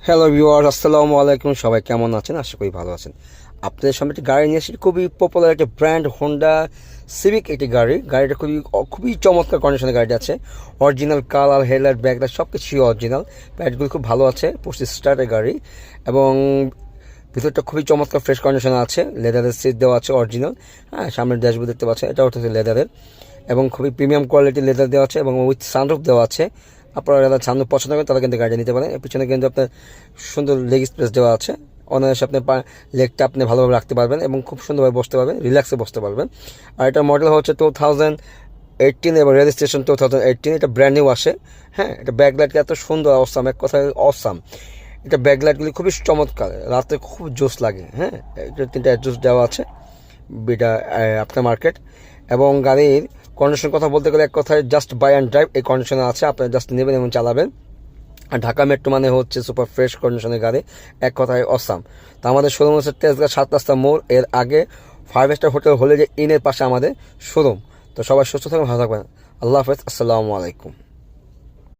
Hello viewers, আসসালামু আলাইকুম। সবাই কেমন আছেন? আশা করি ভালো আছেন। আপনাদের সামনে একটি গাড়ি নিয়ে এসেছি, খুবই পপুলার একটা ব্র্যান্ড হোন্ডা সিভিক। একটি গাড়িটা খুবই খুবই চমৎকার কন্ডিশনের গাড়িটা আছে। অরিজিনাল কালার, হেডলাইট, ব্যাকলাইট সব কিছুই অরিজিনাল। প্যাডগুলো খুব ভালো আছে, পঁচিশ স্টার্টের গাড়ি এবং ভিতরটা খুবই চমৎকার ফ্রেশ কন্ডিশনে আছে। লেদারের সিট দেওয়া আছে অরিজিনাল। হ্যাঁ, সামনের ড্যাশবোর্ড দেখতে পাচ্ছেন, এটা হচ্ছে লেদারের এবং খুবই প্রিমিয়াম কোয়ালিটির লেদার দেওয়া আছে এবং উইথ সানরুফ দেওয়া আছে। আপনারা যারা সানরুফ পছন্দ করেন তারা কিন্তু গাড়িটা নিতে পারেন। পিছনে কিন্তু আপনার সুন্দর লেগ স্পেস দেওয়া আছে। অনায়াসে আপনি লেগটা আপনি ভালোভাবে রাখতে পারবেন এবং খুব সুন্দরভাবে বসতে পারবেন, রিল্যাক্সে বসতে পারবেন। আর এটা মডেল হচ্ছে 2018 এবং রেজিস্ট্রেশন 2018। এটা ব্র্যান্ড নিউ আসে। হ্যাঁ, এটা ব্যাকলাইটটা এত সুন্দর, অসাম, এক কথায় অসাম। এটা ব্যাকলাইটগুলি খুবই চমৎকার, রাতে খুব জোস লাগে। হ্যাঁ, এটা 3টা অ্যাডজাস্ট দেওয়া আছে। এটা আপনার মার্কেট এবং গাড়ির কন্ডিশন কথা বলতে গেলে এক কথায় জাস্ট বাই অ্যান্ড ড্রাইভ এই কন্ডিশনে আছে। আপনারা জাস্ট নেবেন এবং চালাবেন। আর ঢাকা মেট্রো মানে হচ্ছে সুপার ফ্রেশ কন্ডিশনের গাড়ি, এক কথায় অসাম। তো আমাদের শোরুম হচ্ছে তেজগাঁ 7 রাস্তা মোড়, এর আগে 5 স্টার হোটেল হলিডে ইনের পাশে আমাদের শোরুম। তো সবাই সুস্থ থাকবেন, ভালো থাকবেন। আল্লাহ হাফেজ, আসসালামু আলাইকুম।